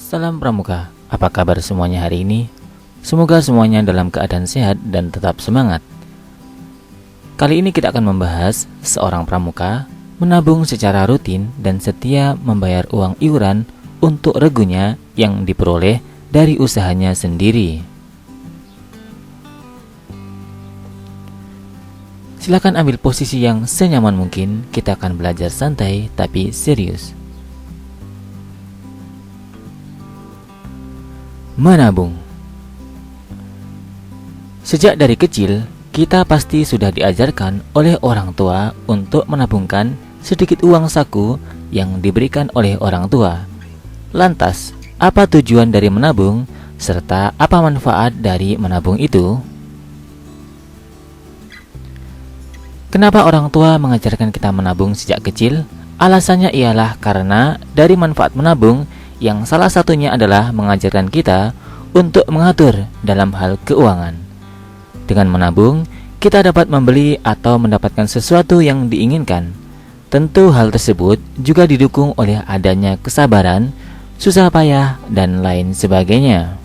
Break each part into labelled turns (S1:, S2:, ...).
S1: Salam Pramuka, apa kabar semuanya hari ini? Semoga semuanya dalam keadaan sehat dan tetap semangat. Kali ini kita akan membahas seorang pramuka menabung secara rutin dan setia membayar uang iuran untuk regunya yang diperoleh dari usahanya sendiri. Silakan ambil posisi yang senyaman mungkin, kita akan belajar santai tapi serius. Menabung. Sejak dari kecil, kita pasti sudah diajarkan oleh orang tua untuk menabungkan sedikit uang saku yang diberikan oleh orang tua. Lantas, apa tujuan dari menabung, serta apa manfaat dari menabung itu? Kenapa orang tua mengajarkan kita menabung sejak kecil? Alasannya ialah karena dari manfaat menabung yang salah satunya adalah mengajarkan kita untuk mengatur dalam hal keuangan. Dengan menabung, kita dapat membeli atau mendapatkan sesuatu yang diinginkan. Tentu hal tersebut juga didukung oleh adanya kesabaran, susah payah, dan lain sebagainya.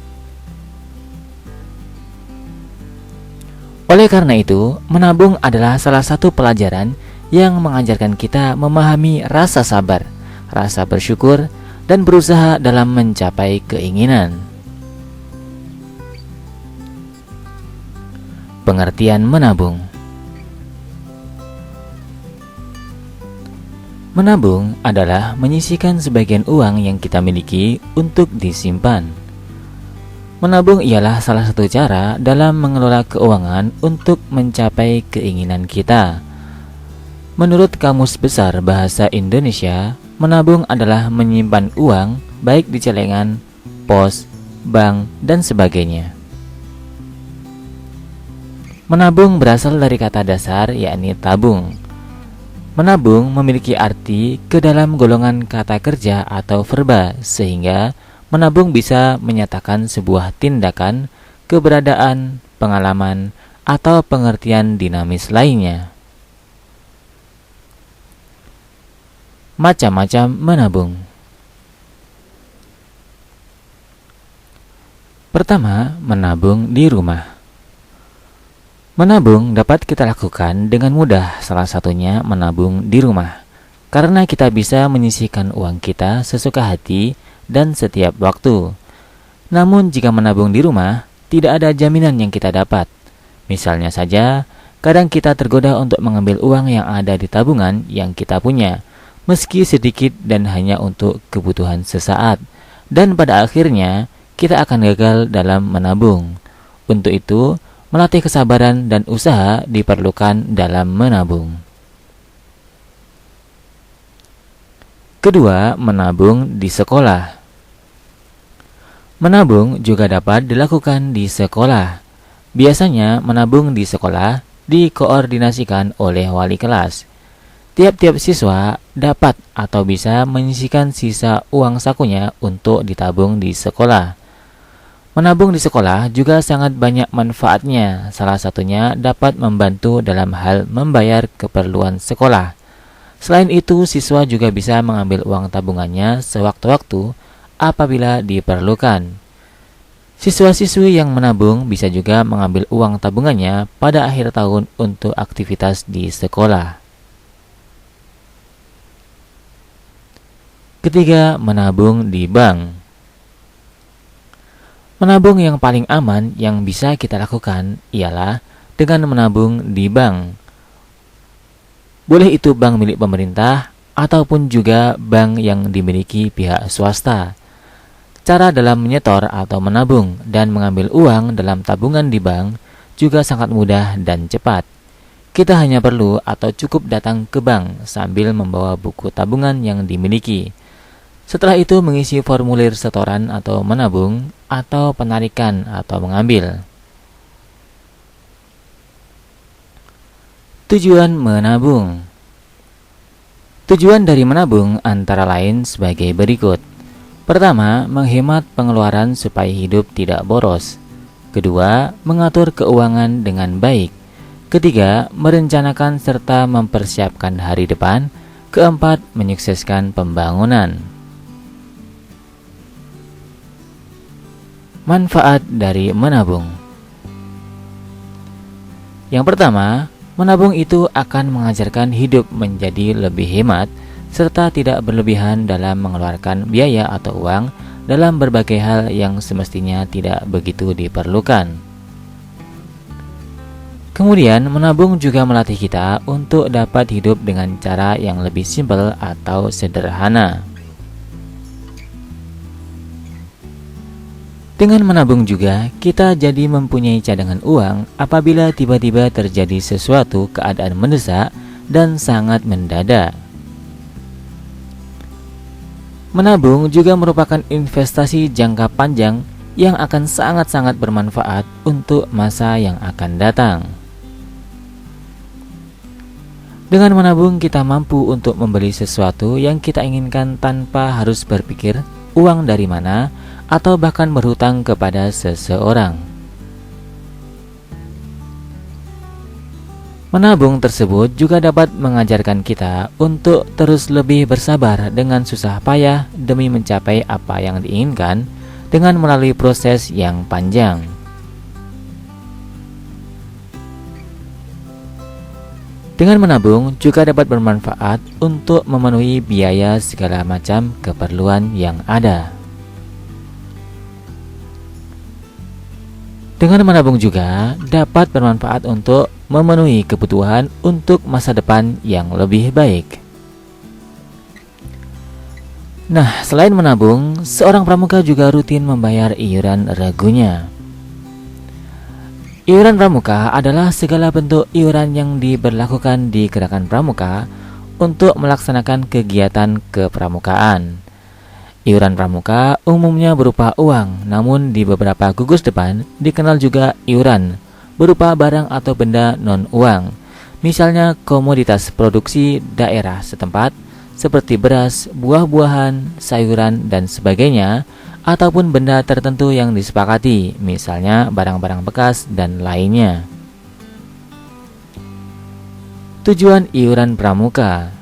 S1: Oleh karena itu, menabung adalah salah satu pelajaran yang mengajarkan kita memahami rasa sabar, rasa bersyukur, dan berusaha dalam mencapai keinginan. Pengertian menabung. Menabung adalah menyisihkan sebagian uang yang kita miliki untuk disimpan. Menabung ialah salah satu cara dalam mengelola keuangan untuk mencapai keinginan kita. Menurut Kamus Besar Bahasa Indonesia, menabung adalah menyimpan uang baik di celengan, pos, bank, dan sebagainya. Menabung berasal dari kata dasar yakni tabung. Menabung memiliki arti ke dalam golongan kata kerja atau verba, sehingga menabung bisa menyatakan sebuah tindakan, keberadaan, pengalaman, atau pengertian dinamis lainnya. Macam-macam menabung. Pertama, menabung di rumah. Menabung dapat kita lakukan dengan mudah, salah satunya menabung di rumah. Karena kita bisa menyisihkan uang kita sesuka hati dan setiap waktu. Namun jika menabung di rumah, tidak ada jaminan yang kita dapat. Misalnya saja, kadang kita tergoda untuk mengambil uang yang ada di tabungan yang kita punya, meski sedikit dan hanya untuk kebutuhan sesaat, dan pada akhirnya kita akan gagal dalam menabung. Untuk itu, melatih kesabaran dan usaha diperlukan dalam menabung. Kedua, menabung di sekolah. Menabung juga dapat dilakukan di sekolah. Biasanya menabung di sekolah dikoordinasikan oleh wali kelas. Tiap-tiap siswa dapat atau bisa menyisihkan sisa uang sakunya untuk ditabung di sekolah. Menabung di sekolah juga sangat banyak manfaatnya. Salah satunya dapat membantu dalam hal membayar keperluan sekolah. Selain itu, siswa juga bisa mengambil uang tabungannya sewaktu-waktu apabila diperlukan. Siswa-siswi yang menabung bisa juga mengambil uang tabungannya pada akhir tahun untuk aktivitas di sekolah. Ketiga, menabung di bank. Menabung yang paling aman yang bisa kita lakukan ialah dengan menabung di bank. Boleh itu bank milik pemerintah ataupun juga bank yang dimiliki pihak swasta. Cara dalam menyetor atau menabung dan mengambil uang dalam tabungan di bank juga sangat mudah dan cepat. Kita hanya perlu atau cukup datang ke bank sambil membawa buku tabungan yang dimiliki. Setelah itu mengisi formulir setoran atau menabung atau penarikan atau mengambil. Tujuan menabung. Tujuan dari menabung antara lain sebagai berikut. Pertama, menghemat pengeluaran supaya hidup tidak boros. Kedua, mengatur keuangan dengan baik. Ketiga, merencanakan serta mempersiapkan hari depan. Keempat, menyukseskan pembangunan. Manfaat dari menabung. Yang pertama, menabung itu akan mengajarkan hidup menjadi lebih hemat serta tidak berlebihan dalam mengeluarkan biaya atau uang dalam berbagai hal yang semestinya tidak begitu diperlukan. Kemudian, menabung juga melatih kita untuk dapat hidup dengan cara yang lebih simpel atau sederhana. Dengan menabung juga, kita jadi mempunyai cadangan uang apabila tiba-tiba terjadi sesuatu keadaan mendesak dan sangat mendadak. Menabung juga merupakan investasi jangka panjang yang akan sangat-sangat bermanfaat untuk masa yang akan datang. Dengan menabung, kita mampu untuk membeli sesuatu yang kita inginkan tanpa harus berpikir uang dari mana atau bahkan berhutang kepada seseorang. Menabung tersebut juga dapat mengajarkan kita untuk terus lebih bersabar dengan susah payah demi mencapai apa yang diinginkan dengan melalui proses yang panjang. Dengan menabung juga dapat bermanfaat untuk memenuhi biaya segala macam keperluan yang ada. Dengan menabung juga dapat bermanfaat untuk memenuhi kebutuhan untuk masa depan yang lebih baik. Nah, selain menabung, seorang pramuka juga rutin membayar iuran regunya. Iuran pramuka adalah segala bentuk iuran yang diberlakukan di gerakan pramuka untuk melaksanakan kegiatan kepramukaan. Iuran pramuka umumnya berupa uang, namun di beberapa gugus depan dikenal juga iuran berupa barang atau benda non-uang, misalnya komoditas produksi daerah setempat seperti beras, buah-buahan, sayuran, dan sebagainya, ataupun benda tertentu yang disepakati, misalnya barang-barang bekas dan lainnya. Tujuan iuran pramuka.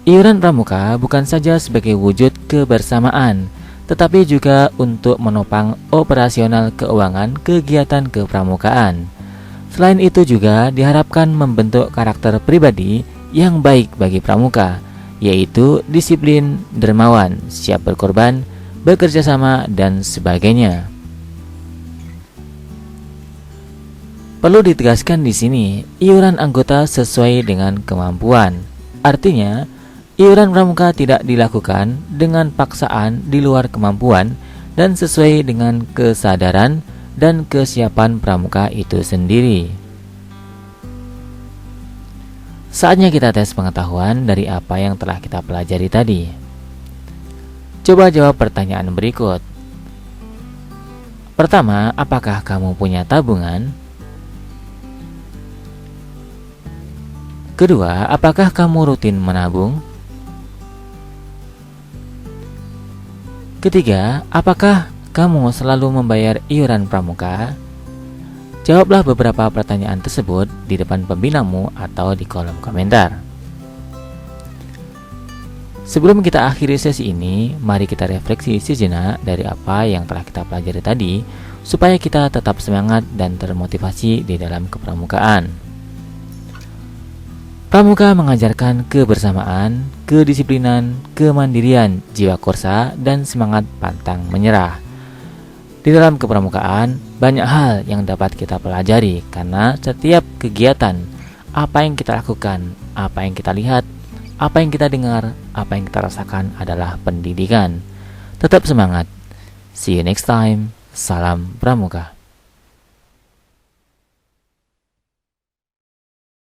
S1: Iuran pramuka bukan saja sebagai wujud kebersamaan, tetapi juga untuk menopang operasional keuangan kegiatan kepramukaan. Selain itu juga diharapkan membentuk karakter pribadi yang baik bagi pramuka, yaitu disiplin, dermawan, siap berkorban, bekerja sama, dan sebagainya. Perlu ditegaskan di sini, iuran anggota sesuai dengan kemampuan. Artinya, iuran pramuka tidak dilakukan dengan paksaan di luar kemampuan dan sesuai dengan kesadaran dan kesiapan pramuka itu sendiri. Saatnya kita tes pengetahuan dari apa yang telah kita pelajari tadi. Coba jawab pertanyaan berikut. Pertama, apakah kamu punya tabungan? Kedua, apakah kamu rutin menabung? Ketiga, apakah kamu selalu membayar iuran pramuka? Jawablah beberapa pertanyaan tersebut di depan pembinamu atau di kolom komentar. Sebelum kita akhiri sesi ini, mari kita refleksi sejenak dari apa yang telah kita pelajari tadi, supaya kita tetap semangat dan termotivasi di dalam kepramukaan. Pramuka mengajarkan kebersamaan, kedisiplinan, kemandirian, jiwa korsa, dan semangat pantang menyerah. Di dalam kepramukaan, banyak hal yang dapat kita pelajari karena setiap kegiatan, apa yang kita lakukan, apa yang kita lihat, apa yang kita dengar, apa yang kita rasakan adalah pendidikan. Tetap semangat. See you next time. Salam Pramuka.